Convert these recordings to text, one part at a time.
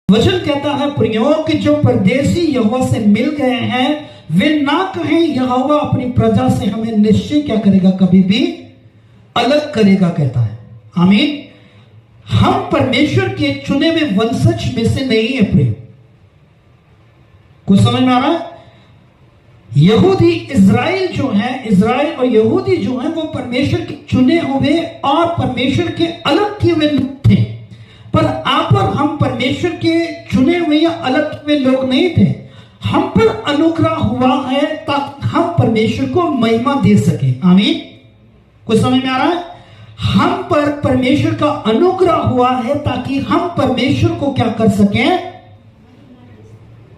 वचन कहता है प्रियो कि जो परदेसी यहोवा से मिल गए हैं वे ना कहें यहोवा अपनी प्रजा से हमें निश्चय क्या करेगा, कभी भी अलग करेगा, कहता है। आमीन। हम परमेश्वर के चुने हुए वंशज में से नहीं है प्रिय। कुछ समझ में आ रहा है? यहूदी इज़राइल जो है, इज़राइल और यहूदी जो है वो परमेश्वर के चुने हुए और परमेश्वर के अलग किए हुए लोग थे। पर आप और हम परमेश्वर के चुने हुए या अलग किए लोग नहीं थे। हम पर अनुग्रह हुआ है ताकि हम परमेश्वर को महिमा दे सके। आमीन। कुछ समझ में आ रहा है? हम पर परमेश्वर का अनुग्रह हुआ है ताकि हम परमेश्वर को क्या कर सकें,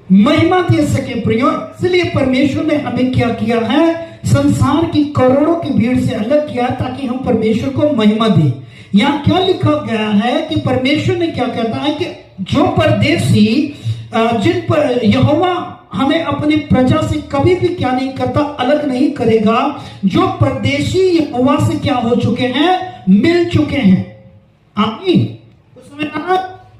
महिमा दे सके प्रियो। इसलिए परमेश्वर ने हमें क्या किया है, संसार की करोड़ों की भीड़ से अलग किया ताकि हम परमेश्वर को महिमा दें। यहां क्या लिखा गया है कि परमेश्वर ने क्या कहता है कि जो परदेसी जिन पर यहोवा हमें अपनी प्रजा से कभी भी क्या नहीं करता, अलग नहीं करेगा। जो परदेसी यहोवा से क्या हो चुके हैं, मिल चुके हैं। आमीन।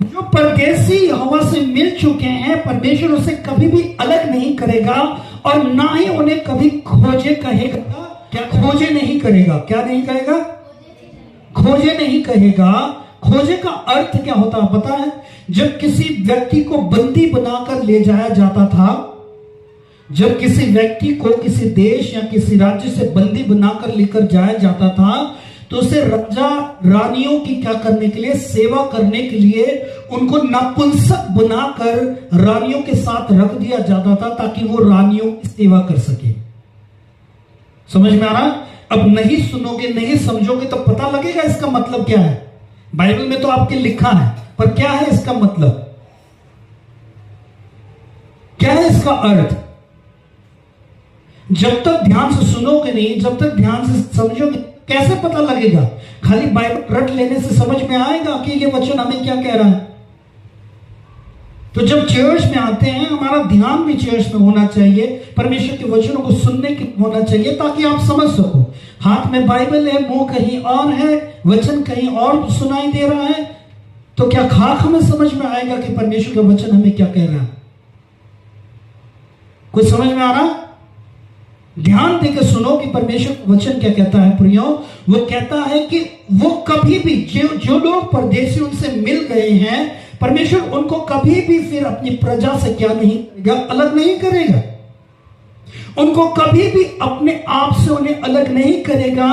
जो परदेसी यहोवा से मिल चुके हैं, परमेश्वर उसे कभी भी अलग नहीं करेगा और ना ही उन्हें कभी खोजे कहेगा। क्या खोजे नहीं करेगा? क्या नहीं कहेगा? खोजे नहीं कहेगा। खोजे का अर्थ क्या होता है पता है? जब किसी व्यक्ति को बंदी बनाकर ले जाया जाता था, जब किसी व्यक्ति को किसी देश या किसी राज्य से बंदी बनाकर लेकर जाया जाता था, तो उसे राजा रानियों की क्या करने के लिए, सेवा करने के लिए उनको नपुंसक बनाकर रानियों के साथ रख दिया जाता था ताकि वो रानियों की सेवा कर सके। समझ में आ रहा है? अब नहीं सुनोगे, नहीं समझोगे तो पता लगेगा इसका मतलब क्या है। बाइबल में तो आपके लिखा है, पर क्या है इसका मतलब, क्या है इसका अर्थ? जब तक ध्यान से सुनोगे नहीं, जब तक ध्यान से समझोगे, कैसे पता लगेगा? खाली बाइबल रट लेने से समझ में आएगा कि ये वचन हमें क्या कह रहा है? तो जब चर्च में आते हैं, हमारा ध्यान भी चर्च में होना चाहिए, परमेश्वर के वचनों को सुनने के होना चाहिए ताकि आप समझ सको। हाथ में बाइबल है, मुंह कहीं और है, वचन कहीं और सुनाई दे रहा है, तो क्या खाक हमें समझ में आएगा कि परमेश्वर का वचन हमें क्या कह रहा है? कुछ समझ में आ रहा है? ध्यान देकर सुनो कि परमेश्वर का वचन क्या कहता है प्रियो। वो कहता है कि वो कभी भी जो लोग परदेसी उनसे मिल गए हैं, परमेश्वर उनको कभी भी फिर अपनी प्रजा से क्या नहीं करेगा, अलग नहीं करेगा। उनको कभी भी अपने आप से उन्हें अलग नहीं करेगा।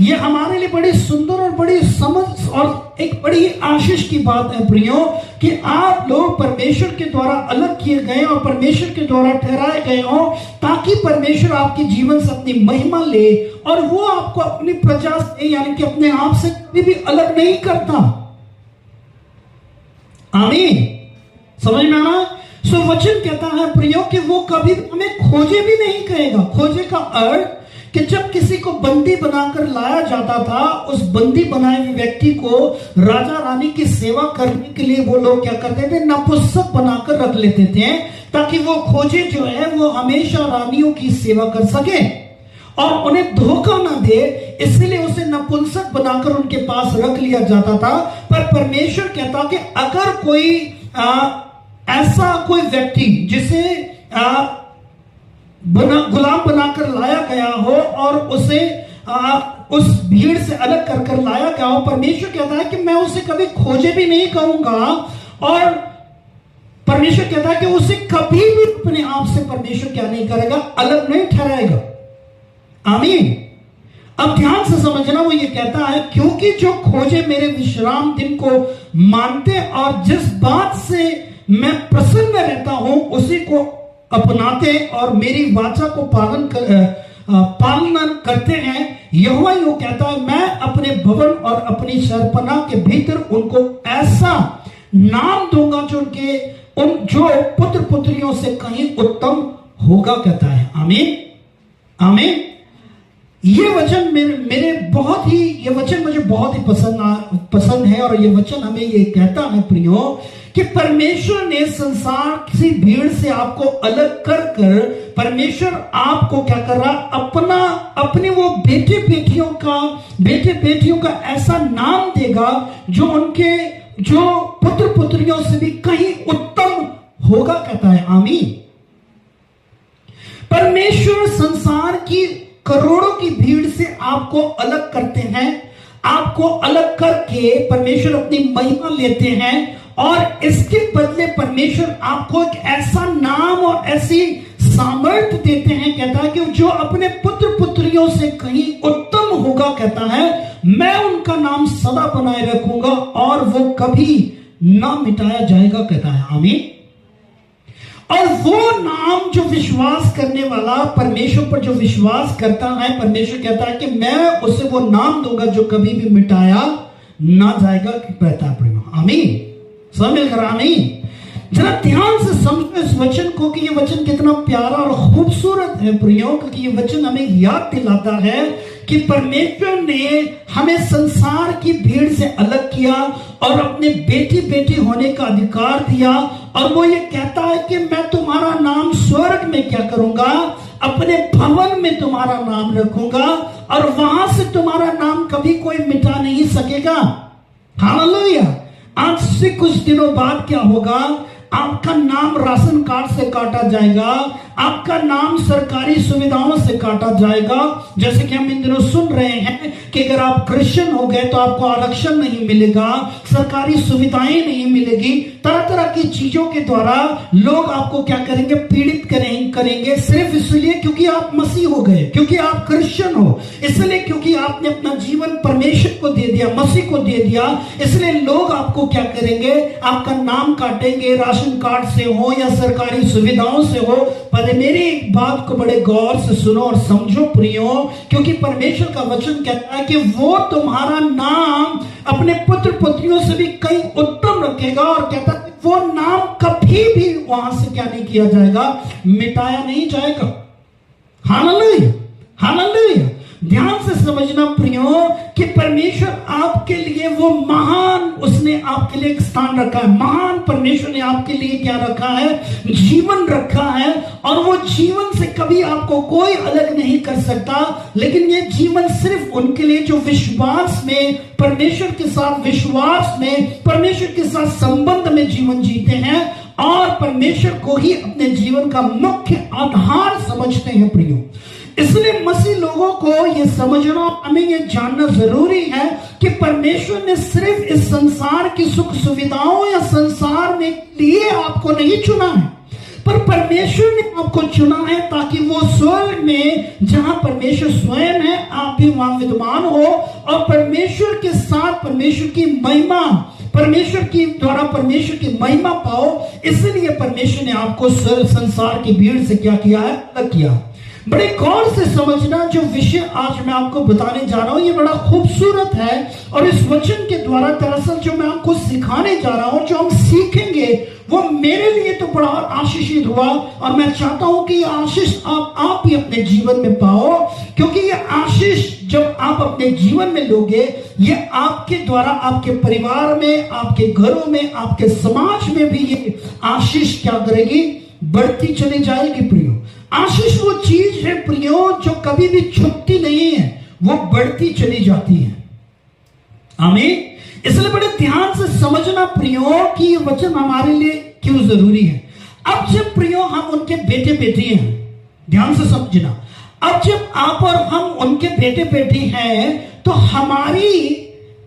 ये हमारे लिए बड़ी सुंदर और बड़ी समझ और एक बड़ी आशीष की बात है प्रियो कि आप लोग परमेश्वर के द्वारा अलग किए गए और परमेश्वर के द्वारा ठहराए गए हो ताकि परमेश्वर आपके जीवन से अपनी महिमा ले और वो आपको अपनी प्रजा से यानी कि अपने आप से कभी भी अलग नहीं करता। आमीन। समझ में आना? सो वचन कहता है प्रियो कि वो कभी हमें खोजे भी नहीं कहेगा। खोजे का अर्थ कि जब किसी को बंदी बनाकर लाया जाता था, उस बंदी बनाए हुए व्यक्ति को राजा रानी की सेवा करने के लिए वो लोग क्या करते थे, नपुंसक बनाकर रख लेते थे ताकि वो खोजे जो है वो हमेशा रानियों की सेवा कर सके और उन्हें धोखा ना दे, इसलिए उसे नपुंसक बनाकर उनके पास रख लिया जाता था। पर परमेश्वर कहता कि अगर कोई ऐसा कोई व्यक्ति जिसे गुलाम बनाकर लाया गया हो और उसे उस भीड़ से अलग कर कर लाया गया हो, परमेश्वर कहता है कि मैं उसे कभी खोजे भी नहीं कहूंगा और परमेश्वर कहता है कि उसे कभी भी अपने आप से परमेश्वर क्या नहीं करेगा, अलग नहीं ठहराएगा। आमीन। अब ध्यान से समझना, वो ये कहता है क्योंकि जो खोजे मेरे विश्राम दिन को मानते और जिस बात से मैं प्रसन्न रहता हूं उसी को अपनाते और मेरी वाचा को पालन करते हैं, यहोवा यूं कहता है मैं अपने भवन और अपनी शरपनाह के भीतर उनको ऐसा नाम दूंगा जो पुत्र पुत्रियों से कहीं उत्तम होगा, कहता है। आमीन। आमीन। ये वचन मेरे बहुत ही, ये वचन मुझे बहुत ही पसंद है और ये वचन हमें ये कहता है प्रियो कि परमेश्वर ने संसार की भीड़ से आपको अलग कर कर परमेश्वर आपको क्या कर रहा, अपने वो बेटे बेटियों का ऐसा नाम देगा जो उनके जो पुत्र पुत्रियों से भी कहीं उत्तम होगा, कहता है। आमीन। परमेश्वर संसार की करोड़ों की भीड़ से आपको अलग करते हैं। आपको अलग करके परमेश्वर अपनी महिमा लेते हैं और इसके बदले परमेश्वर आपको एक ऐसा नाम और ऐसी सामर्थ्य देते हैं, कहता है कि जो अपने पुत्र पुत्रियों से कहीं उत्तम होगा, कहता है, मैं उनका नाम सदा बनाए रखूंगा और वो कभी ना मिटाया जाएगा, कहता है। आमीन। और वो नाम जो विश्वास करने वाला परमेश्वर पर जो विश्वास करता है, परमेश्वर कहता है कि मैं उसे वो नाम दूंगा जो कभी भी मिटाया ना जाएगा, कहता है प्रेम। आमीन। समझ कर आमीन। जरा ध्यान से समझो इस वचन को कि ये वचन कितना प्यारा और खूबसूरत है प्रियो, क्योंकि ये वचन हमें याद दिलाता है कि परमेश्वर ने हमें संसार की भीड़ से अलग किया और अपने बेटी बेटी होने का अधिकार दिया। और वो ये कहता है कि मैं तुम्हारा नाम स्वर्ग में क्या करूंगा, अपने भवन में तुम्हारा नाम रखूंगा और वहां से तुम्हारा नाम कभी कोई मिटा नहीं सकेगा। हालेलुया। आज से कुछ दिनों बाद क्या होगा, आपका नाम राशन कार्ड से काटा जाएगा, आपका नाम सरकारी सुविधाओं से काटा जाएगा। जैसे कि हम इन दिनों सुन रहे हैं कि अगर आप क्रिश्चियन हो गए तो आपको आरक्षण नहीं मिलेगा, सरकारी सुविधाएं नहीं मिलेगी, तरह तरह की चीजों के द्वारा लोग आपको क्या करेंगे, पीड़ित करेंगे सिर्फ इसलिए क्योंकि आप मसीह हो गए, क्योंकि आप क्रिश्चियन हो, इसलिए क्योंकि आपने अपना जीवन परमेश्वर को दे दिया, मसीह को दे दिया, इसलिए लोग आपको क्या करेंगे, आपका नाम काटेंगे, राशन कार्ड से हो या सरकारी सुविधाओं से हो। पर मेरी एक बात को बड़े गौर से सुनो और समझो प्रियो, क्योंकि परमेश्वर का वचन कहता है कि वो तुम्हारा नाम अपने पुत्र पुत्रियों से भी कहीं उत्तम रखेगा और कहता है वो नाम कभी भी वहां से क्या नहीं किया जाएगा, मिटाया नहीं जाएगा। हालेलुया। हालेलुया। ध्यान से समझना प्रियो कि परमेश्वर आपके लिए वो महान, उसने आपके लिए एक स्थान रखा है। महान परमेश्वर ने आपके लिए क्या रखा है, जीवन रखा है और वो जीवन से कभी आपको कोई अलग नहीं कर सकता। लेकिन ये जीवन सिर्फ उनके लिए जो विश्वास में, परमेश्वर के साथ विश्वास में, परमेश्वर के साथ संबंध में जीवन जीते हैं और परमेश्वर को ही अपने जीवन का मुख्य आधार समझते हैं प्रियो। इसलिए मसीह लोगों को यह समझना, हमें यह जानना जरूरी है कि परमेश्वर ने सिर्फ इस संसार की सुख सुविधाओं या संसार में लिए आपको नहीं चुना है, पर परमेश्वर ने आपको चुना है ताकि वो स्वर्ग में, जहां परमेश्वर स्वयं है, आप भी वहां विद्यमान हो और परमेश्वर के साथ परमेश्वर की महिमा, परमेश्वर की द्वारा परमेश्वर की महिमा पाओ। इसलिए परमेश्वर ने आपको संसार की भीड़ से क्या किया है, अलग किया। बड़े गौर से समझना, जो विषय आज मैं आपको बताने जा रहा हूं ये बड़ा खूबसूरत है और इस वचन के द्वारा दरअसल जो मैं आपको सिखाने जा रहा हूं, जो हम सीखेंगे, वो मेरे लिए तो बड़ा आशीषित हुआ और मैं चाहता हूं कि ये आशीष आप भी अपने जीवन में पाओ, क्योंकि ये आशीष जब आप अपने जीवन में लोगे, ये आपके द्वारा आपके परिवार में, आपके घरों में, आपके समाज में भी ये आशीष क्या करेगी, बढ़ती चली जाएगी प्रियो। आशीष वो चीज है प्रियो जो कभी भी छुपती नहीं है, वो बढ़ती चली जाती है। आमीन। इसलिए बड़े ध्यान से समझना प्रियो कि ये वचन हमारे लिए क्यों जरूरी है। अब जब प्रियो हम उनके बेटे बेटी हैं, ध्यान से समझना, अब जब आप और हम उनके बेटे बेटी हैं तो हमारी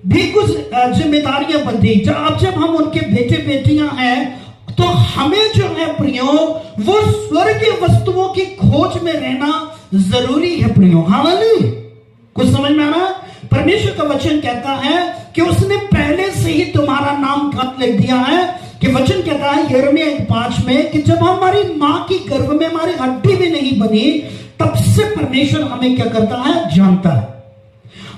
भी कुछ जिम्मेदारियां बनती। अब जब हम उनके बेटे बेटियां हैं तो हमें जो है प्रियो वो स्वर्गीय वस्तुओं की खोज में रहना जरूरी है प्रियो। हालेलुया। कुछ समझ में आ रहा है? परमेश्वर का वचन कहता है कि उसने पहले से ही तुम्हारा नाम लिख दिया है, कि वचन कहता है यिर्मयाह 5 में कि जब हमारी मां की गर्भ में हमारी हड्डी भी नहीं बनी, तब से परमेश्वर हमें क्या करता है, जानता है।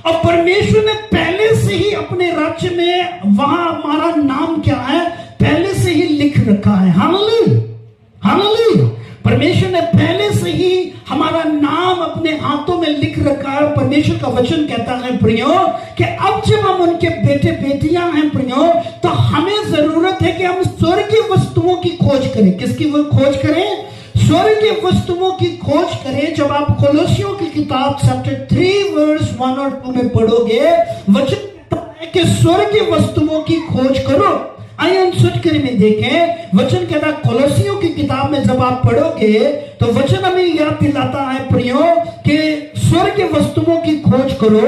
और परमेश्वर ने पहले से ही अपने राज्य में वहां हमारा नाम क्या है, पहले से ही लिख रखा है। हालेलुया। हालेलुया। परमेश्वर ने पहले से ही हमारा नाम अपने हाथों में लिख रखा है। परमेश्वर का वचन कहता है प्रियो कि अब जब हम उनके बेटे बेटियां हैं प्रियो, तो हमें जरूरत है कि हम स्वर्गीय वस्तुओं की खोज करें। किसकी वो खोज करें? स्वर्गीय वस्तुओं की खोज करें। जब आप कोलोसियों की किताब चैप्टर 3 वर्स 1 और 2 में पढ़ोगे, वचन कहता है कि स्वर्गीय वस्तुओं की खोज करो। आइए हम सुनकर में देखें, वचन कहता है कोलोसियों की किताब में जब आप पढ़ोगे तो वचन हमें याद दिलाता है प्रियो कि स्वर्गीय वस्तुओं की खोज करो।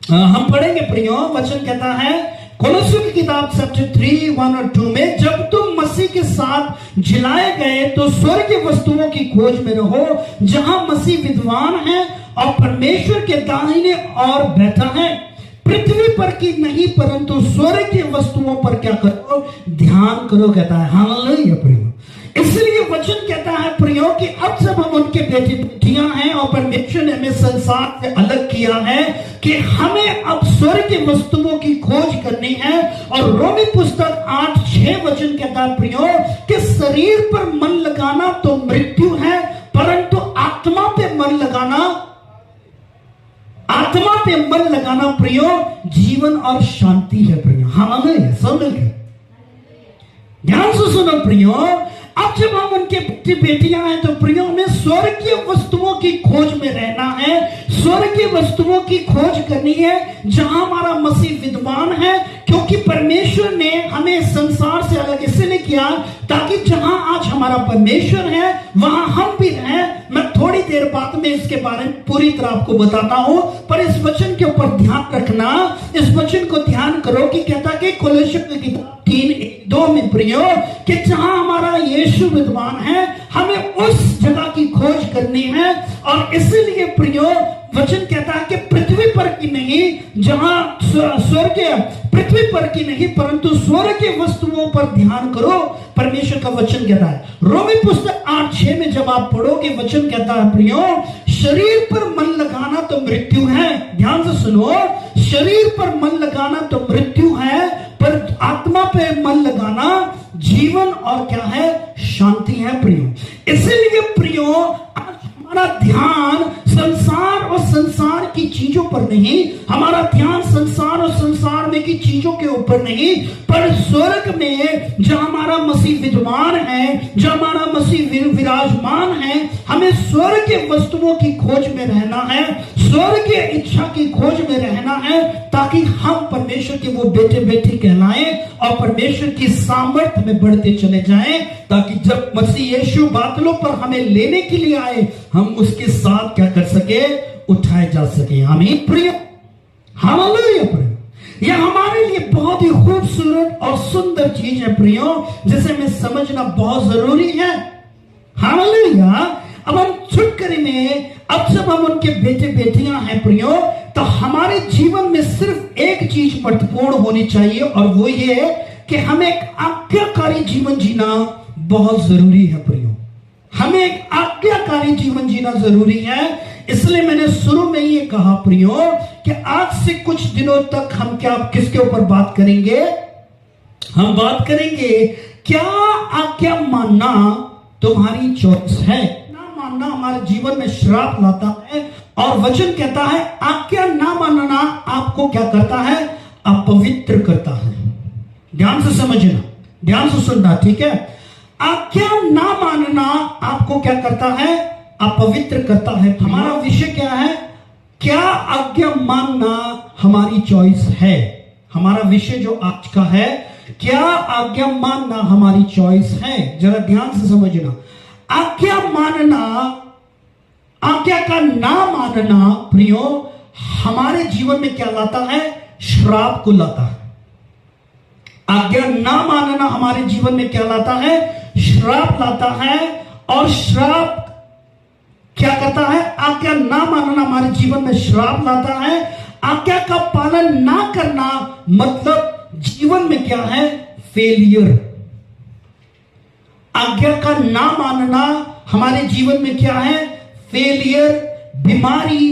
हम पढ़ेंगे प्रियो, वचन कहता है कोलोसियों की किताब चैप्टर 3 1 और 2 में, जब तुम मसीह के साथ जिलाए गए तो स्वर्गीय वस्तुओं की खोज में रहो जहां मसीह विद्वान है और परमेश्वर के दाहिने ओर बैठा है। पृथ्वी पर की नहीं परंतु स्वर्ग की वस्तुओं पर क्या करो, ध्यान करो, कहता है। हालेलुया प्रियो। इसलिए वचन कहता है प्रियो कि अब जब हम उनके बेटे बेटियां हैं और परमेश्वर ने हमें संसार से अलग किया है कि हमें अब स्वर्ग की वस्तुओं की खोज करनी है। और रोमी पुस्तक 8:6 वचन कहता है प्रियो कि शरीर पर मन लगाना तो मृत्यु है, परंतु आत्मा पे मन लगाना प्रियो जीवन और शांति है प्रियो। हालेलुया। सब मिलकर ध्यान से सुनो प्रियो, अब जब हम उनके बेटे बेटियां हैं तो प्रियो में स्वर्गीय वस्तुओं की खोज में रहना है, स्वर्गीय वस्तुओं की खोज करनी है जहां हमारा मसीह विद्वान है। क्योंकि परमेश्वर ने हमें संसार से अलग इसलिए किया ताकि जहां आज हमारा परमेश्वर है वहां हम भी हैं। मैं थोड़ी देर बाद में इसके बारे में पूरी तरह आपको बताता हूं, पर इस वचन के ऊपर ध्यान रखना, इस वचन को ध्यान करो कि कहता कि कोलोसियों की किताब 3:2 में प्रियो कि जहां हमारा यीशु विद्वान है हमें उस जगह की खोज करनी है। और इसीलिए प्रियो वचन कहता है कि पृथ्वी पर की नहीं, जहां स्वर्गीय पृथ्वी पर की नहीं परंतु स्वर्गीय वस्तुओं पर ध्यान करो, परमेश्वर का वचन कहता है। रोमी पुस्तक 8:6 में जब आप पढ़ोगे वचन कहता है प्रियो शरीर पर मन लगाना तो मृत्यु है। ध्यान से सुनो, शरीर पर मन लगाना तो मृत्यु है, पर आत्मा पे मन लगाना जीवन और क्या है, शांति है प्रियो। इसीलिए प्रियो आज हमारा ध्यान संसार और संसार की चीजों पर नहीं, हमारा ध्यान संसार और संसार में की चीजों के ऊपर नहीं, पर स्वर्ग में जहां हमारा मसीह विद्वान है, जहां हमारा मसीह विराजमान है, हमें स्वर्ग के वस्तुओं की खोज में रहना है, स्वर्ग की इच्छा की खोज में रहना है, ताकि हम परमेश्वर के वो बेटे बेटी कहलाएं और परमेश्वर की सामर्थ्य में बढ़ते चले जाएं, ताकि जब मसीह यीशु बादलों पर हमें लेने के लिए आए हम उसके साथ क्या कर सके, उठाए जा सके। आमीन प्रिय। हालेलुया प्रिय। यह हमारे लिए बहुत ही खूबसूरत और सुंदर चीज है प्रियो, जिसे हमें समझना बहुत जरूरी है। हालेलुया। अब हम छुटकारे में, अब जब हम उनके बेटे बेटियां हैं प्रियो, तो हमारे जीवन में सिर्फ एक चीज महत्वपूर्ण होनी चाहिए और वो ये है कि हमें एक आज्ञाकारी जीवन जीना बहुत जरूरी है प्रियो। हमें एक आज्ञाकारी जीवन जीना जरूरी है। इसलिए मैंने शुरू में ये कहा प्रियो कि आज से कुछ दिनों तक हम क्या किसके ऊपर बात करेंगे, हम बात करेंगे क्या आज्ञा मानना तुम्हारी चॉइस है। ना मानना हमारे जीवन में श्राप लाता है, और वचन कहता है आज्ञा ना मानना आपको क्या करता है, अपवित्र करता है। ध्यान से समझना, ध्यान से सुनना, ठीक है। आज्ञा ना मानना आपको क्या करता है, अपवित्र करता है। हमारा विषय क्या है, क्या आज्ञा मानना हमारी चॉइस है। हमारा विषय जो आज का है, क्या आज्ञा मानना हमारी चॉइस है। जरा ध्यान से समझना, आज्ञा मानना, आज्ञा का ना मानना प्रियो हमारे जीवन में क्या लाता है, श्राप को लाता है। आज्ञा ना मानना हमारे जीवन में क्या लाता है, श्राप लाता है। और श्राप क्या करता है, आज्ञा ना मानना हमारे जीवन में श्राप लाता है। आज्ञा का पालन ना करना मतलब जीवन में क्या है, फेलियर। आज्ञा का ना मानना हमारे जीवन में क्या है, फेलियर, बीमारी,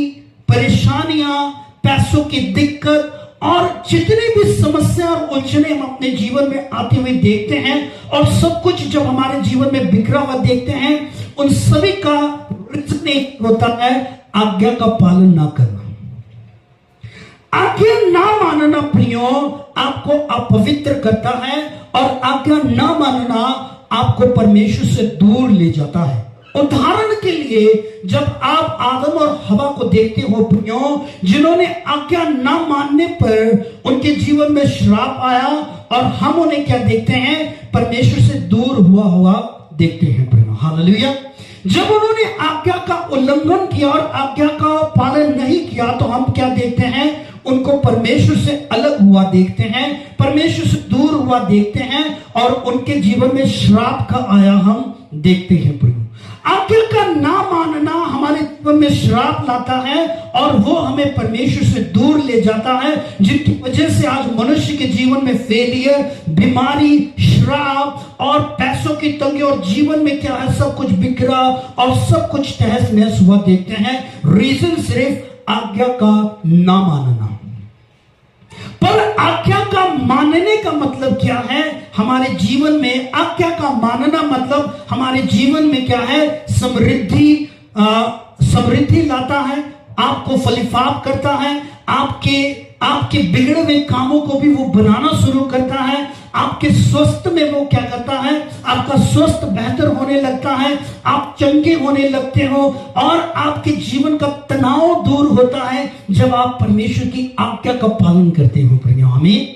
परेशानियां, पैसों की दिक्कत और जितनी भी समस्या और उलझने हम अपने जीवन में आते हुए देखते हैं, और सब कुछ जब हमारे जीवन में बिखरा हुआ देखते हैं, उन सभी का रीजन होता है आज्ञा का पालन ना करना। आज्ञा ना मानना प्रियो आपको अपवित्र करता है, और आज्ञा ना मानना आपको परमेश्वर से दूर ले जाता है। उदाहरण के लिए जब आप आदम और हवा को देखते हो प्रियो, जिन्होंने आज्ञा न मानने पर उनके जीवन में श्राप आया, और हम उन्हें क्या देखते हैं? परमेश्वर से दूर हुआ देखते हैं प्रियो। हालेलुया। जब उन्होंने आज्ञा का उल्लंघन किया और आज्ञा का पालन नहीं किया, तो हम क्या देखते हैं? उनको परमेश्वर से अलग हुआ देखते हैं, परमेश्वर से दूर हुआ देखते हैं, और उनके जीवन में श्राप का आया हम देखते हैं प्रभु। आज्ञा का ना मानना हमारे जीवन में श्राप लाता है, और वो हमें परमेश्वर से दूर ले जाता है, जिनकी वजह से आज मनुष्य के जीवन में फेलियर, बीमारी, श्राप और पैसों की तंगी, और जीवन में क्या है? सब कुछ बिखरा और सब कुछ तहस नहस हुआ देखते हैं। रीजन सिर्फ आज्ञा का ना मानना। पर आज्ञा का मानने का मतलब क्या है हमारे जीवन में? आज्ञा का मानना मतलब हमारे जीवन में क्या है? समृद्धि लाता है, आपको फलीफाप करता है, आपके बिगड़े हुए कामों को भी वो बनाना शुरू करता है, आपके स्वस्थ में वो क्या करता है? आपका स्वस्थ बेहतर होने लगता है, आप चंगे होने लगते हो, और आपके जीवन का तनाव दूर होता है जब आप परमेश्वर की आज्ञा का पालन करते हो प्रियो। आमीन।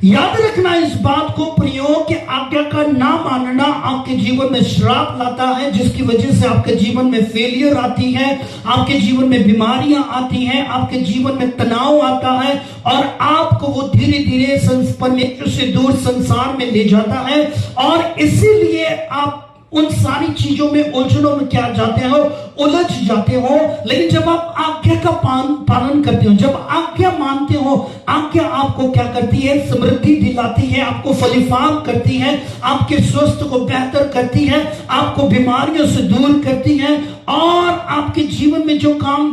याद रखना इस बात को प्रियो कि आज्ञा का ना मानना आपके जीवन में श्राप लाता है, जिसकी वजह से आपके जीवन में फेलियर आती है, आपके जीवन में बीमारियां आती हैं, आपके जीवन में तनाव आता है, और आपको वो धीरे धीरे परमेश्वर से दूर संसार में ले जाता है, और इसीलिए आप उन सारी चीजों में, उलझनों में क्या जाते हो? उलझ जाते हो। लेकिन जब आप आज्ञा का पालन करते हो, जब आज्ञा मानते हो, आज्ञा आपको क्या करती है? समृद्धि दिलाती है, आपको फलीफाप करती है, आपके स्वास्थ्य को बेहतर करती है, आपको बीमारियों से दूर करती है, और आपके जीवन में जो काम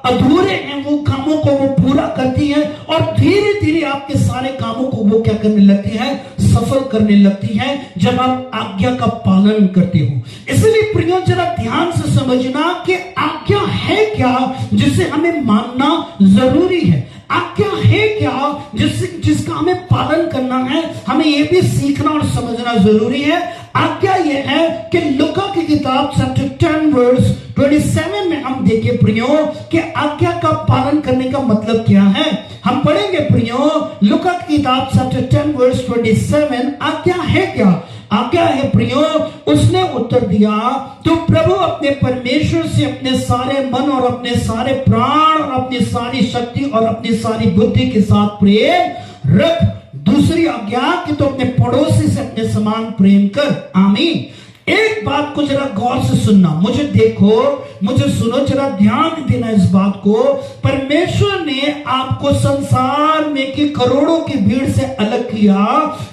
अधूरे हैं वो कामों को वो पूरा करती है, और धीरे धीरे आपके सारे कामों को वो क्या करने लगती है? सफल करने लगती है, जब आप आज्ञा का पालन करते हो। इसलिए प्रियो जरा ध्यान से समझना कि आज्ञा है क्या जिसे हमें मानना जरूरी है। आज्ञा है क्या जिसका हमें पालन करना है, हमें यह भी सीखना और समझना जरूरी है। आज्ञा यह है कि लूका की किताब चैप्टर 10 वर्स 27 में हम देखें प्रियो कि आज्ञा का पालन करने का मतलब क्या है। हम पढ़ेंगे प्रियो लूका की किताब चैप्टर 10 वर्स 27। आज्ञा है क्या? आज्ञा है प्रियो, उसने उत्तर दिया, तो प्रभु अपने परमेश्वर से अपने सारे मन और अपने सारे प्राण और अपनी सारी शक्ति और अपनी सारी बुद्धि के साथ प्रेम रख। दूसरी आज्ञा कि तो अपने पड़ोसी से अपने समान प्रेम कर। आमीन। एक बात को जरा गौर से सुनना, मुझे देखो, मुझे सुनो, जरा ध्यान देना इस बात को। परमेश्वर ने आपको संसार में की करोड़ों की भीड़ से अलग किया,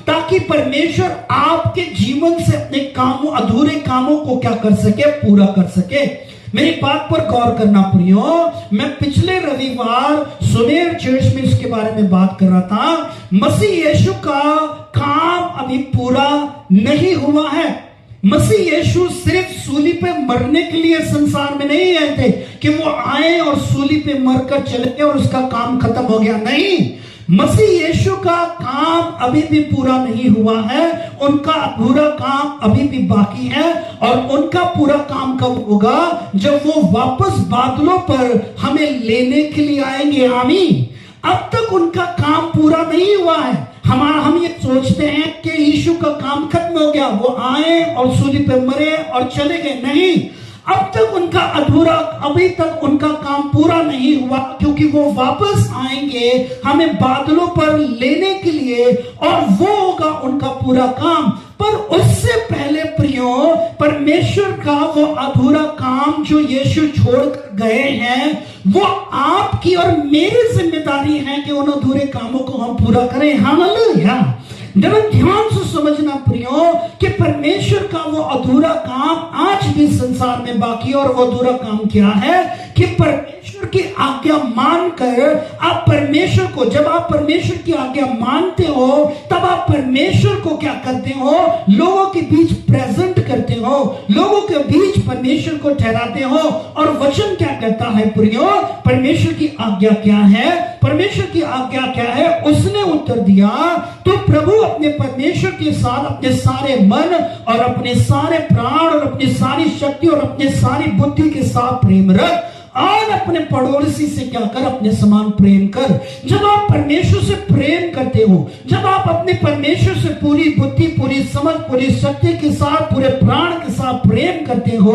ताकि परमेश्वर आपके जीवन से अपने कामों, अधूरे कामों को क्या कर सके? पूरा कर सके। मेरी बात पर गौर करना प्रियो। मैं पिछले रविवार सुमेर चर्च में इसके बारे में बात कर रहा था। मसीह यीशु का काम अभी पूरा नहीं हुआ है। मसीह यीशु सिर्फ सूली पे मरने के लिए संसार में नहीं आए थे कि वो आए और सूली पे मरकर चले गए और उसका काम खत्म हो गया। नहीं, मसीह यीशु का काम अभी भी पूरा नहीं हुआ है, उनका अधूरा काम अभी भी बाकी है, और उनका पूरा काम कब होगा? जब वो वापस बादलों पर हमें लेने के लिए आएंगे। आमीन। अब तक उनका काम पूरा नहीं हुआ है। हम ये सोचते हैं कि यीशु का काम खत्म हो गया, वो आए और सूली पे मरे और चले गए। नहीं, अब तक उनका अधूरा, अभी तक उनका काम पूरा नहीं हुआ, क्योंकि वो वापस आएंगे हमें बादलों पर लेने के लिए, और वो होगा उनका पूरा काम। पर उससे पहले प्रियो, परमेश्वर का वो अधूरा काम जो यीशु छोड़ गए हैं, वो आपकी और मेरी जिम्मेदारी है कि उन अधूरे कामों को हम पूरा करें। हालेलुया। जरा ध्यान से समझना प्रियो कि परमेश्वर का वो अधूरा काम आज भी संसार में बाकी है, और वो अधूरा काम क्या है? कि परमेश्वर की आज्ञा मानकर आप परमेश्वर को, जब आप परमेश्वर की आज्ञा मानते हो, तब आप परमेश्वर को क्या करते हो? लोगों के बीच प्रेजेंट करते हो, लोगों के बीच परमेश्वर को ठहराते हो। और वचन क्या कहता है प्रियो? परमेश्वर की आज्ञा क्या है? परमेश्वर की आज्ञा क्या है? उसने उत्तर दिया, तो प्रभु अपने परमेश्वर के साथ अपने सारे मन और अपने सारे प्राण और अपनी सारी शक्ति और अपने सारी बुद्धि के साथ प्रेम रख, और अपने पड़ोसी से क्या कर? अपने समान प्रेम कर। जब आप परमेश्वर से प्रेम करते हो, जब आप अपने परमेश्वर से पूरी बुद्धि, पूरी समझ, पूरी शक्ति के साथ, पूरे प्राण के साथ प्रेम करते हो,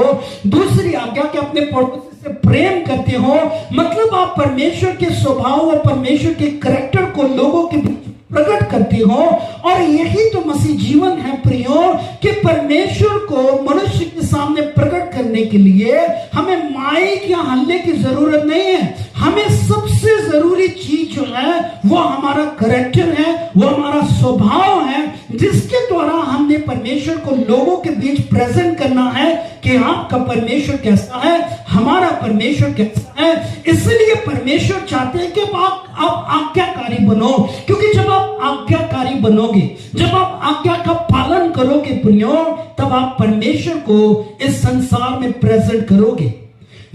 दूसरी आज्ञा के अपने पड़ोसी से प्रेम करते हो, मतलब आप परमेश्वर के स्वभाव और परमेश्वर के कैरेक्टर को लोगों के बीच प्रकट करते हो। और यही तो मसीह जीवन है प्रियो, कि परमेश्वर को मनुष्य के सामने प्रकट करने के लिए हमें माइक या हल्ले की जरूरत नहीं है। हमें सबसे जरूरी चीज जो है वो हमारा कैरेक्टर है, वो हमारा स्वभाव है, जिसके द्वारा हमने परमेश्वर को लोगों के बीच प्रेजेंट करना है कि आपका परमेश्वर कैसा है, हमारा परमेश्वर कैसा है। इसलिए परमेश्वर चाहते हैं कि आप आज्ञाकारी बनो, क्योंकि जब आप आज्ञाकारी बनोगे, जब आप आज्ञा का पालन करोगे प्रियो, तब आप परमेश्वर को इस संसार में प्रेजेंट करोगे।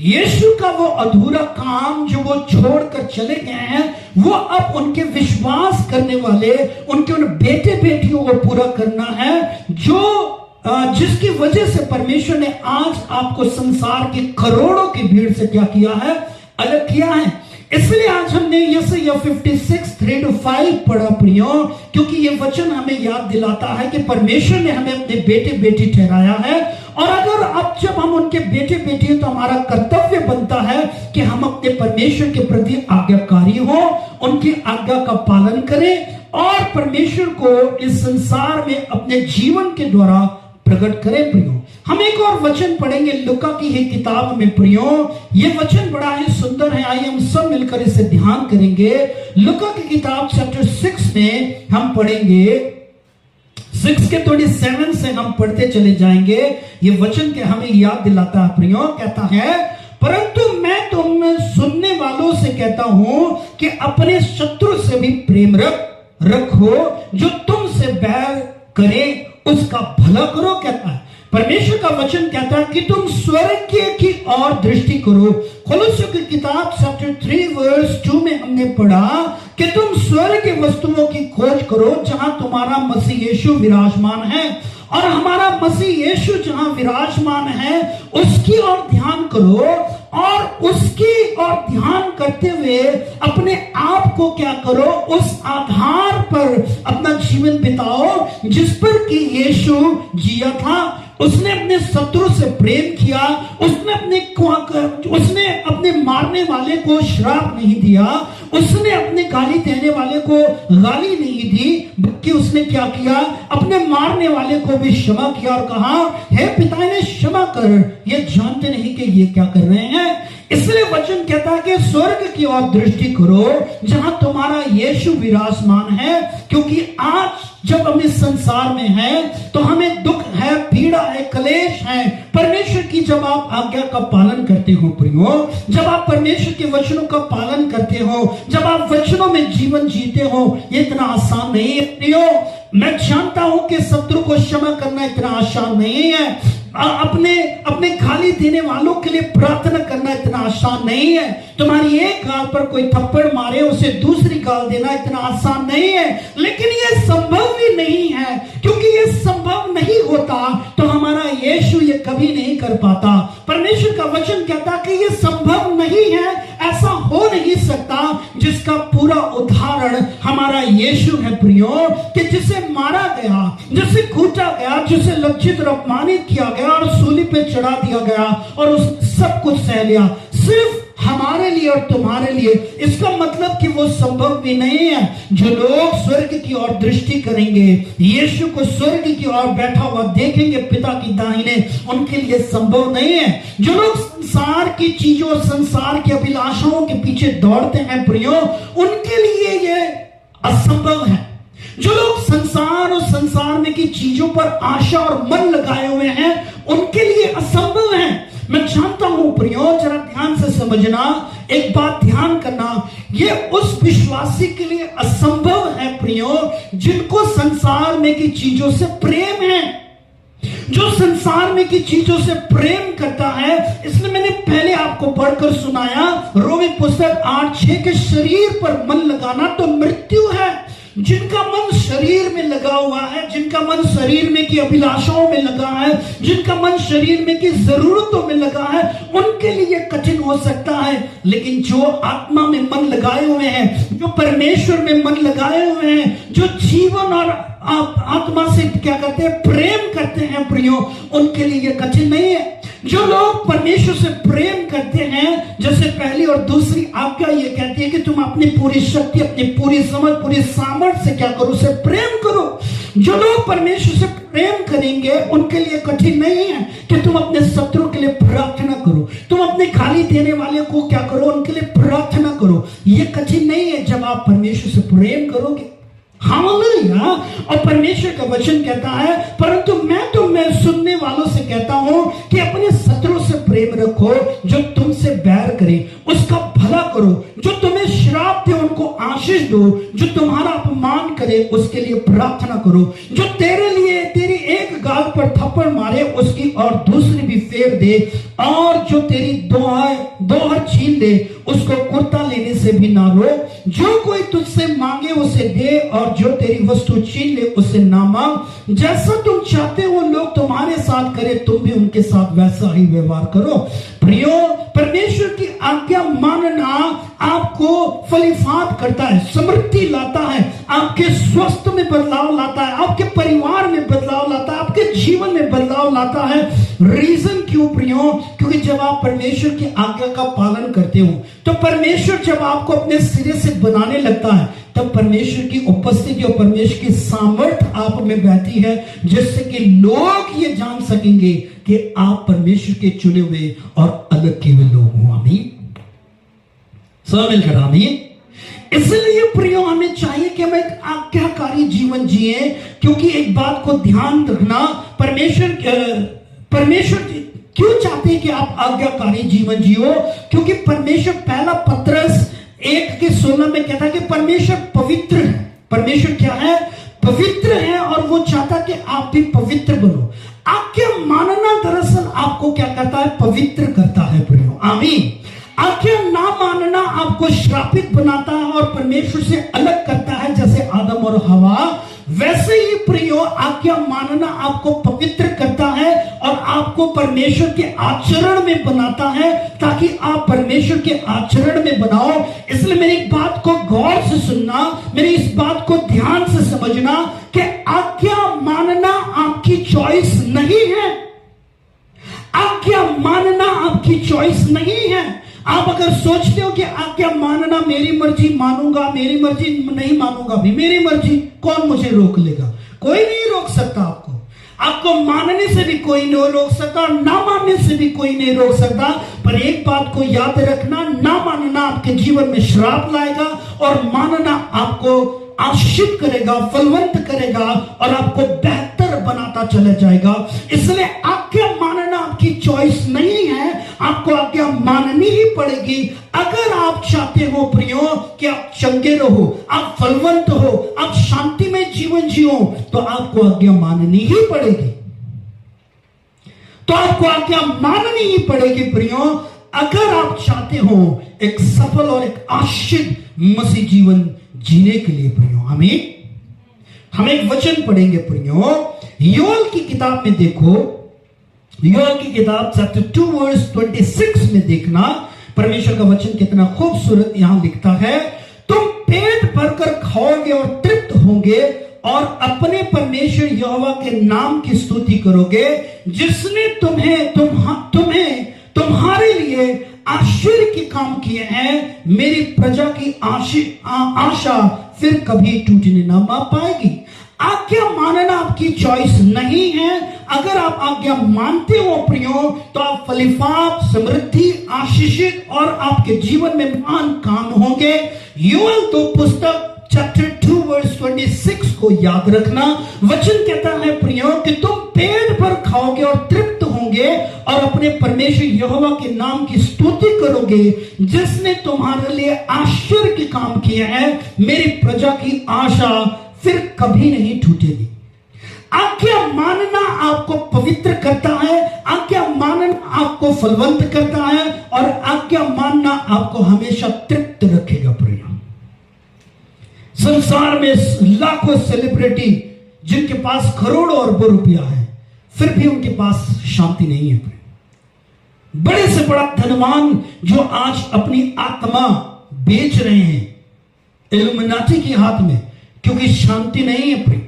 यीशु का वो अधूरा काम जो वो छोड़कर चले गए हैं, वो अब उनके विश्वास करने वाले, उनके उन बेटे बेटियों को पूरा करना है, जिसकी वजह से परमेश्वर ने आज आपको संसार के करोड़ों की भीड़ से क्या किया है? अलग किया है। इसलिए आज हमने यशायाह 56:3-5 पढ़ा प्रियो, क्योंकि ये वचन हमें याद दिलाता है कि परमेश्वर ने हमें अपने बेटे बेटी ठहराया है। और अगर अब जब हम उनके बेटे बेटी हैं, तो हमारा कर्तव्य बनता है कि हम अपने परमेश्वर के प्रति आज्ञाकारी हो, उनकी आज्ञा का पालन करें और परमेश्वर को इस संसार में अपने जीवन के द्वारा प्रकट करें प्रियो। हम एक और वचन पढ़ेंगे लूका की ही किताब में प्रियो। ये वचन बड़ा ही सुंदर है, आइए हम सब मिलकर इसे ध्यान करेंगे। लूका की किताब चैप्टर 6 में हम पढ़ेंगे 6 के 27 से हम पढ़ते चले जाएंगे। ये वचन के हमें याद दिलाता है प्रियो, कहता है, परंतु मैं तुम सुनने वालों से कहता हूं कि अपने शत्रु से भी प्रेम रखो, जो तुमसे बैर करे उसका भला करो। कहता है परमेश्वर का वचन, कहता है कि तुम स्वर्ग की ओर दृष्टि करो। कोलोसियों की किताब चैप्टर 3:2 में हमने पढ़ा कि तुम स्वर्ग की वस्तुओं की खोज करो जहां तुम्हारा मसीह यीशु विराजमान है। और हमारा मसीह यीशु जहां विराजमान है उसकी ओर ध्यान करो, और उसकी ओर ध्यान करते हुए अपने आप को क्या करो? उस आधार पर अपना जीवन बिताओ जिस पर कि यीशु जिया था। उसने अपने शत्रु से प्रेम किया, उसने अपने मारने वाले को श्राप नहीं दिया, उसने अपने गाली देने वाले को गाली नहीं दी, बल्कि उसने क्या किया? अपने मारने वाले को भी क्षमा किया और कहा, हे पिता इन्हें क्षमा कर, ये जानते नहीं कि ये क्या कर रहे हैं। इसलिए वचन कहता है कि स्वर्ग की ओर दृष्टि करो जहां तुम्हारा यीशु विराजमान है, क्योंकि आज जब हम इस संसार में हैं तो हमें दुख है, पीड़ा है, क्लेश है। परमेश्वर की जब आप आज्ञा का पालन करते हो प्रियो, जब आप परमेश्वर के वचनों का पालन करते हो, जब आप वचनों में जीवन जीते हो, ये इतना आसान नहीं है प्रियो। मैं जानता हूं कि शत्रु को क्षमा करना इतना आसान नहीं है, अपने गाली देने वालों के लिए प्रार्थना करना इतना आसान नहीं है, तुम्हारी एक गाल पर कोई थप्पड़ मारे उसे दूसरी गाल देना इतना आसान नहीं है। लेकिन ये संभव भी नहीं है, क्योंकि ये संभव नहीं होता तो हमारा यीशु ये कभी नहीं कर पाता। परमेश्वर का वचन कहता कि ये संभव नहीं है, ऐसा हो नहीं सकता, जिसका पूरा उदाहरण हमारा यीशु है प्रियो, कि जिसे मारा गया, जिसे कूटा गया, जिसे लज्जित और अपमानित किया गया और सूली पे चढ़ा दिया गया और उस सब कुछ सह लिया, सिर्फ हमारे लिए और तुम्हारे लिए। इसका मतलब कि वो संभव भी नहीं है। जो लोग स्वर्ग की ओर दृष्टि करेंगे, यीशु को स्वर्ग की ओर बैठा हुआ देखेंगे पिता की दाहिने, उनके लिए संभव नहीं है। जो लोग संसार की चीजों, संसार की अभिलाषाओं के पीछे दौड़ते हैं प्रियो, उनके लिए ये असंभव है। जो लोग संसार और संसार में की चीजों पर आशा और मन लगाए हुए हैं, उनके लिए असंभव है। मैं जानता हूं प्रियो, जरा ध्यान से समझना, एक बात ध्यान करना, ये उस विश्वासी के लिए असंभव है प्रियो जिनको संसार में की चीजों से प्रेम है। जो संसार में की चीजों से प्रेम करता है। इसलिए मैंने पहले आपको पढ़कर सुनाया रोमी पुस्तक 8:6 के शरीर पर मन लगाना तो मृत्यु है। जिनका मन शरीर में लगा हुआ है, जिनका मन शरीर में की अभिलाषाओं में लगा है, जिनका मन शरीर में की जरूरतों में लगा है, उनके लिए कठिन हो सकता है। लेकिन जो आत्मा में मन लगाए हुए हैं, जो परमेश्वर में मन लगाए हुए हैं, जो जीवन और आत्मा से क्या करते हैं, प्रेम करते हैं प्रियो, उनके लिए ये कठिन नहीं है। जो लोग परमेश्वर से प्रेम करते हैं, जैसे पहली और दूसरी आज्ञा ये कहती है कि तुम अपनी पूरी शक्ति, अपनी पूरी समझ, पूरी सामर्थ्य से क्या करो, उसे प्रेम करो। जो लोग परमेश्वर से प्रेम करेंगे उनके लिए कठिन नहीं है कि तुम अपने शत्रु के लिए प्रार्थना करो, तुम अपने गाली देने वाले को क्या करो, उनके लिए प्रार्थना करो। ये कठिन नहीं है जब आप परमेश्वर से प्रेम करोगे। हालेलुया। और परमेश्वर का वचन कहता है, परंतु मैं सुनने वालों से कहता हूं कि अपने शत्रु से प्रेम रखो, जो तुमसे बैर करे उसका भला करो, जो तुम्हें श्राप दे उनको आशीष दो, जो तुम्हारा अपमान करे उसके लिए प्रार्थना करो, जो तेरे लिए तेरी एक गाल पर थप्पड़ मारे उसकी और दूसरी भी फेर दे, और जो तेरी दोहर छीन दे उसको कुर्ता लेने से भी ना रो। जो कोई तुझसे मांगे उसे दे, और जो तेरी वस्तु छीन ले उसे ना मांग। जैसा तुम चाहते हो लोग तुम्हारे साथ करे, तुम भी उनके साथ वैसा ही व्यवहार करो। प्रियो, परमेश्वर की आज्ञा मानना आपको फलीफात करता है, समृद्धि लाता है, आपके स्वास्थ्य में बदलाव लाता है, आपके परिवार में बदलाव लाता है, आपके जीवन में बदलाव लाता है। रीजन क्यों प्रियो? क्योंकि जब आप परमेश्वर की आज्ञा का पालन करते हो, तो परमेश्वर जब आपको अपने सिरे से बनाने लगता है, तब परमेश्वर की उपस्थिति और परमेश्वर की सामर्थ्य आप में बहती है, जिससे कि लोग ये जान सकेंगे कि आप परमेश्वर के चुने हुए और अलग किए हुए लोग हो। आमीन। सब मिलकर आमीन। इसलिए प्रियो, हमें चाहिए कि हम एक आज्ञाकारी जीवन जिए, क्योंकि एक बात को ध्यान रखना, परमेश्वर क्यों चाहते हैं कि आप आज्ञाकारी जीवन जियो? क्योंकि परमेश्वर, पहला पत्रस 1:16 में कहता है कि परमेश्वर पवित्र है। परमेश्वर क्या है? पवित्र है, और वो चाहता कि आप भी पवित्र बनो। आज्ञा मानना दरअसल आपको क्या करता है? पवित्र करता है प्रियो। आमीन। आज्ञा ना मानना आपको श्रापित बनाता है और परमेश्वर से अलग करता है, जैसे आदम और हवा। वैसे ही प्रियो, आज्ञा मानना आपको पवित्र करता है और आपको परमेश्वर के आचरण में बनाता है, ताकि आप परमेश्वर के आचरण में बनाओ। इसलिए मेरी बात को गौर से सुनना, मेरी इस बात को ध्यान से समझना कि आज्ञा मानना आपकी चॉइस नहीं है। आज्ञा मानना आपकी चॉइस नहीं है। आप अगर सोचते हो कि आज्ञा मानना मेरी मर्जी मानूंगा, मेरी मर्जी नहीं मानूंगा, भी मेरी मर्जी, कौन मुझे रोक लेगा? कोई नहीं रोक सकता आपको। आपको मानने से भी कोई नहीं रोक सकता, ना मानने से भी कोई नहीं रोक सकता। पर एक बात को याद रखना, ना मानना आपके जीवन में श्राप लाएगा, और मानना आपको आशीष करेगा, फलवंत करेगा, और आपको बेहतर बनाता चला जाएगा। इसलिए आज्ञा मानना आपकी चॉइस नहीं है, आपको आज्ञा माननी ही पड़ेगी। अगर आप चाहते हो प्रियो कि आप चंगे रहो, आप फलवंत हो, आप शांति में जीवन जियो, तो आपको आज्ञा माननी ही पड़ेगी। तो आपको आज्ञा माननी ही पड़ेगी प्रियो, अगर आप चाहते हो एक सफल और एक आशीष मसीह जीवन जीने के लिए प्रियो। आमीन। हम एक वचन पढ़ेंगे प्रियो, योएल की किताब में देखो, योएल की किताब चैप्टर 2:26 में देखना, परमेश्वर का वचन कितना खूबसूरत यहां लिखता है। तुम पेट भरकर खाओगे और तृप्त होंगे, और अपने परमेश्वर यहोवा के नाम की स्तुति करोगे, जिसने तुम्हें तुम्हारे लिए आश्चर्य के काम किए हैं। मेरी प्रजा की आशा फिर कभी टूटने ना पाएगी। आज्ञा मानना आपकी चॉइस नहीं है। अगर आप आज्ञा मानते हो प्रियो, तो आप फलीफात, समृद्धि, आशीषित और आपके जीवन में महान काम होंगे। योएल 2 पुस्तक चैप्टर 2:26 को याद रखना। वचन कहता है प्रियो कि तुम पेट भर खाओगे और तृप्त होंगे, और अपने परमेश्वर यहोवा के नाम की स्तुति करोगे, जिसने तुम्हारे लिए आश्चर्य के काम किए हैं। मेरी प्रजा की आशा फिर कभी नहीं टूटेगी। आज्ञा मानना आपको पवित्र करता है, आज्ञा मानना आपको फलवंत करता है, और आज्ञा मानना आपको हमेशा तृप्त रखेगा। प्रिय, संसार में लाखों सेलिब्रिटी जिनके पास करोड़ों अरबों रुपया है, फिर भी उनके पास शांति नहीं है। बड़े से बड़ा धनवान जो आज अपनी आत्मा बेच रहे हैं इल्यूमिनाटी के हाथ में, क्योंकि शांति नहीं है। प्रिय,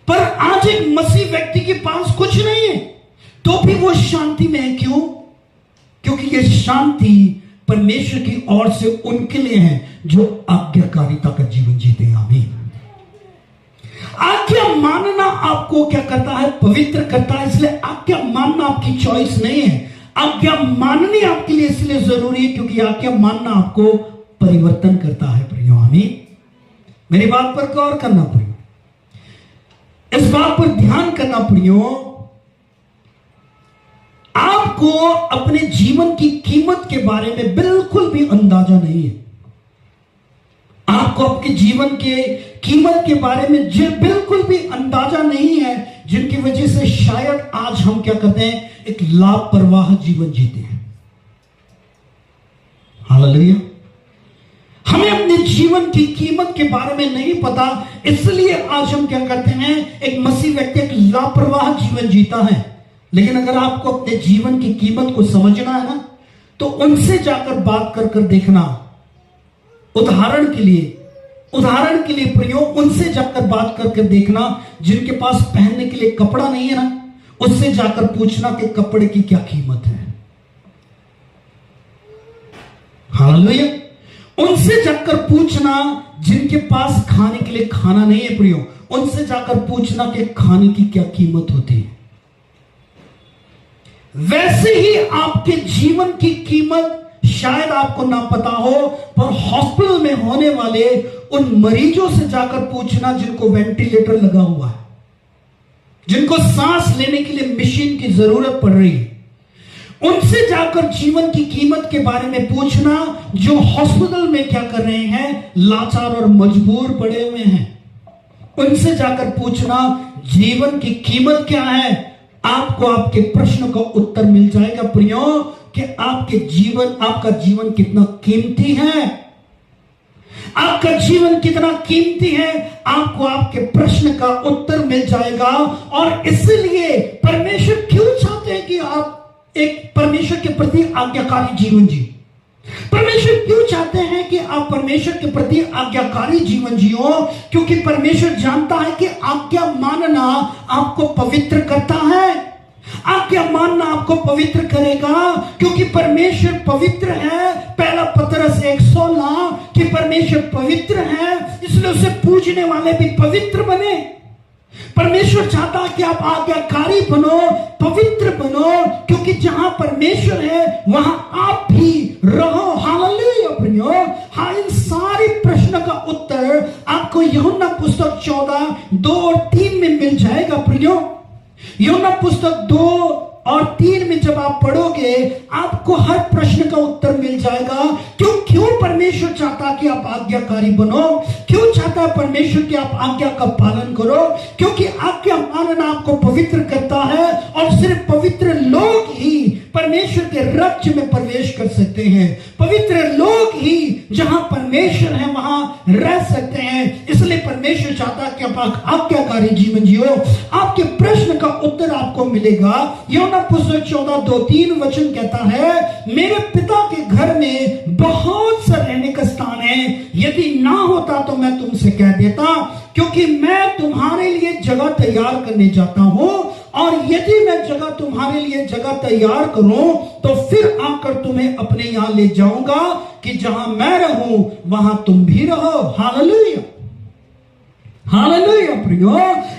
पर आज एक मसीह व्यक्ति के पास कुछ नहीं है तो भी वो शांति में है। क्यों? क्योंकि ये शांति परमेश्वर की ओर से उनके लिए है जो आज्ञाकारिता का जीवन जीते हैं। आमीन। आज्ञा मानना आपको क्या करता है? पवित्र करता है। इसलिए आज्ञा मानना आपकी चॉइस नहीं है, आज्ञा माननी आपके लिए इसलिए जरूरी है क्योंकि आज्ञा मानना आपको परिवर्तन करता है। प्रियो, आमीन। मेरी बात पर गौर करना प्रियो, इस बात पर ध्यान करना प्रियो, आपको अपने जीवन की कीमत के बारे में बिल्कुल भी अंदाजा नहीं है। आपको आपके जीवन के कीमत के बारे में बिल्कुल भी अंदाजा नहीं है, जिनकी वजह से शायद आज हम क्या करते हैं, एक लापरवाह जीवन जीते हैं। हालेलुया। हमें अपने जीवन की कीमत के बारे में नहीं पता, इसलिए आज हम क्या करते हैं, एक मसीह व्यक्ति एक लापरवाह जीवन जीता है। लेकिन अगर आपको अपने जीवन की कीमत को समझना है ना, तो उनसे जाकर बात कर कर देखना। उदाहरण के लिए प्रियो, उनसे जाकर बात करके देखना जिनके पास पहनने के लिए कपड़ा नहीं है ना, उससे जाकर पूछना कि कपड़े की क्या कीमत है। हालेलुया। उनसे जाकर पूछना जिनके पास खाने के लिए खाना नहीं है प्रियो, उनसे जाकर पूछना कि खाने की क्या कीमत होती है। वैसे ही आपके जीवन की कीमत शायद आपको ना पता हो, पर हॉस्पिटल में होने वाले उन मरीजों से जाकर पूछना जिनको वेंटिलेटर लगा हुआ है, जिनको सांस लेने के लिए मशीन की जरूरत पड़ रही है, उनसे जाकर जीवन की कीमत के बारे में पूछना जो हॉस्पिटल में क्या कर रहे हैं, लाचार और मजबूर पड़े हुए हैं। उनसे जाकर पूछना जीवन की कीमत क्या है, आपको आपके प्रश्न का उत्तर मिल जाएगा प्रियो, कि आपका जीवन कितना कीमती है, आपका जीवन कितना कीमती है, आपको आपके प्रश्न का उत्तर मिल जाएगा। और इसलिए परमेश्वर क्यों चाहते हैं कि आप एक परमेश्वर के प्रति आज्ञाकारी जीवन जी। परमेश्वर क्यों चाहते हैं कि आप परमेश्वर के प्रति आज्ञाकारी जीवन जियो? क्योंकि परमेश्वर जानता है कि आज्ञा मानना आपको पवित्र करता है। आज्ञा मानना आपको पवित्र करेगा, क्योंकि परमेश्वर पवित्र है। पहला पतरस 1:16 कि परमेश्वर पवित्र है, इसलिए उसे पूजने वाले भी पवित्र बने। परमेश्वर चाहता है कि आप आज्ञाकारी बनो, पवित्र बनो, क्योंकि जहां परमेश्वर है वहां आप भी रहो। हालेलुया प्रियो। हाँ, इन सारे प्रश्न का उत्तर आपको यूहन्ना पुस्तक 14:2 और 3 में मिल जाएगा प्रियो। यूहन्ना पुस्तक 2 और 3 में जब आप पढ़ोगे आपको हर प्रश्न का उत्तर मिल जाएगा। क्यों परमेश्वर चाहता कि आप आज्ञाकारी बनो? क्यों चाहता है परमेश्वर कि आप आज्ञा का पालन करो? क्योंकि आज्ञा मानना आपको पवित्र करता है, और सिर्फ पवित्र लोग ही परमेश्वर के राज्य में प्रवेश कर सकते हैं। पवित्र लोग ही जहां परमेश्वर है वहां रह सकते हैं। इसलिए परमेश्वर चाहता है कि आप आज्ञाकारी जीवन जियो। आपके प्रश्न का उत्तर आपको मिलेगा। यूहन्ना पुस्तक 14:2-3 वचन कहता है, मेरे पिता के घर में बहुत सा रहने का स्थान है, यदि ना होता तो मैं तुमसे कह देता, क्योंकि मैं तुम्हारे लिए जगह तैयार करने जाता हूं, और यदि मैं तुम्हारे लिए जगह तैयार करूं तो फिर आकर तुम्हें अपने यहां ले जाऊंगा, कि जहां मैं रहूं वहां तुम भी रहो। हालेलुया। हालेलुया प्रियो,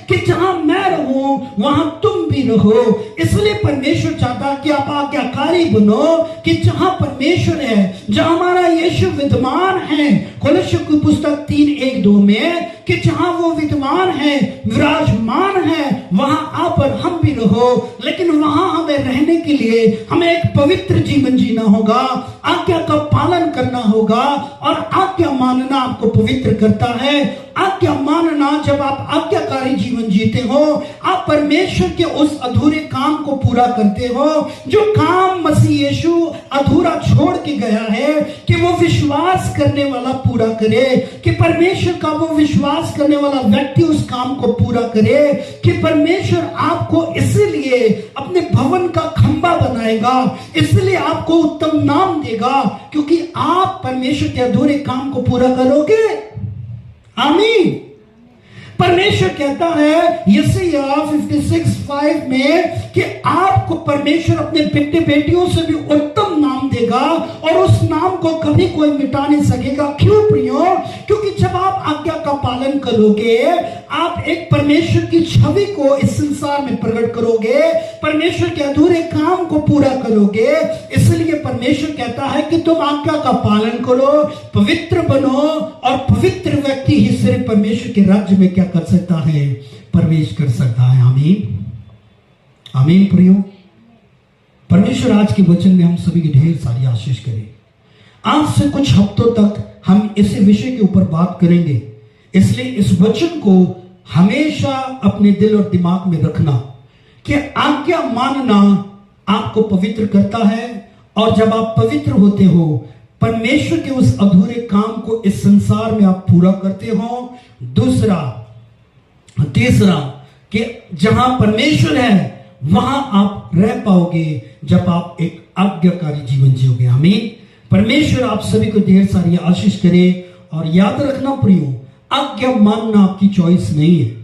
कि जहां मैं रहूं वहां तुम भी रहो। इसलिए परमेश्वर चाहता कि आप आज्ञाकारी बनो, कि जहां परमेश्वर है, जहां हमारा यीशु विद्यमान है, कोलोस्सियों की पुस्तक 3:1-2 में, कि जहां वो विद्यमान है, विराजमान है, वहां आप और हम भी रहो। हो, लेकिन वहां हमें रहने के लिए हमें एक पवित्र जीवन जीना होगा, आज्ञा का पालन करना होगा। और आज्ञा मानना आपको पवित्र करता है। आज्ञा मानना, जब आप आज्ञाकारी जीवन जीते हो, आप परमेश्वर के उस अधूरे काम को पूरा करते हो जो काम मसीह यीशु अधूरा छोड़ के गया है, कि वो विश्वास करने वाला पूरा करे, कि परमेश्वर का वो विश्वास करने वाला व्यक्ति उस काम को पूरा करे, कि परमेश्वर आपको इसलिए अपने भवन का खंबा बनाएगा, इसलिए आपको उत्तम नाम देगा, क्योंकि आप परमेश्वर के अधूरे काम को पूरा करोगे। आमीन। परमेश्वर कहता है यशायाह 56:5 में कि आपको परमेश्वर अपने बेटे बेटियों से भी उत्तम नाम देगा और उस नाम को कभी कोई मिटा नहीं सकेगा। क्यों प्रियो? क्योंकि जब आप आज्ञा का पालन करोगे, आप एक परमेश्वर की छवि को इस संसार में प्रकट करोगे, परमेश्वर के अधूरे काम को पूरा करोगे। इसलिए परमेश्वर कहता है कि तुम आज्ञा का पालन करो, पवित्र बनो, और पवित्र व्यक्ति ही सिर्फ परमेश्वर के राज्य में क्या कर सकता है? प्रवेश कर सकता है। आमीन। आमीन प्रियो। परमेश्वर आज के वचन में हम सभी की ढेर सारी आशीष करे। आज से कुछ हफ्तों तक हम इस विषय के ऊपर बात करेंगे, इसलिए इस वचन को हमेशा अपने दिल और दिमाग में रखना कि आज्ञा मानना आपको पवित्र करता है, और जब आप पवित्र होते हो, परमेश्वर के उस अधूरे काम को इस संसार में आप पूरा करते हो। तीसरा कि जहां परमेश्वर है वहां आप रह पाओगे जब आप एक आज्ञाकारी जीवन जियोगे। आमीन। परमेश्वर आप सभी को ढेर सारी आशीष करे। और याद रखना प्रियो, आज्ञा मानना आपकी चॉइस नहीं है।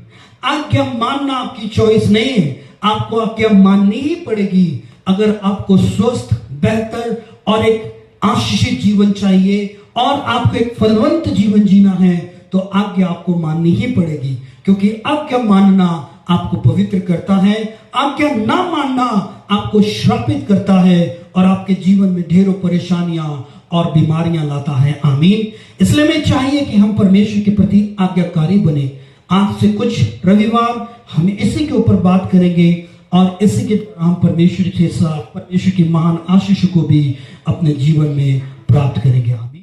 आज्ञा मानना आपकी चॉइस नहीं है। आपको आज्ञा माननी ही पड़ेगी। अगर आपको स्वस्थ, बेहतर और एक आशीषित जीवन चाहिए और आपको एक फलवंत जीवन जीना है, तो आज्ञा आपको माननी ही पड़ेगी, क्योंकि आज्ञा मानना आपको पवित्र करता है, आज्ञा ना मानना आपको श्रापित करता है और आपके जीवन में ढेरों परेशानियां और बीमारियां लाता है। आमीन। इसलिए मैं चाहिए कि हम परमेश्वर के प्रति आज्ञाकारी बने। आज से कुछ रविवार हम इसी के ऊपर बात करेंगे और इसी के हम परमेश्वर के साथ परमेश्वर की महान आशीष को भी अपने जीवन में प्राप्त करेंगे।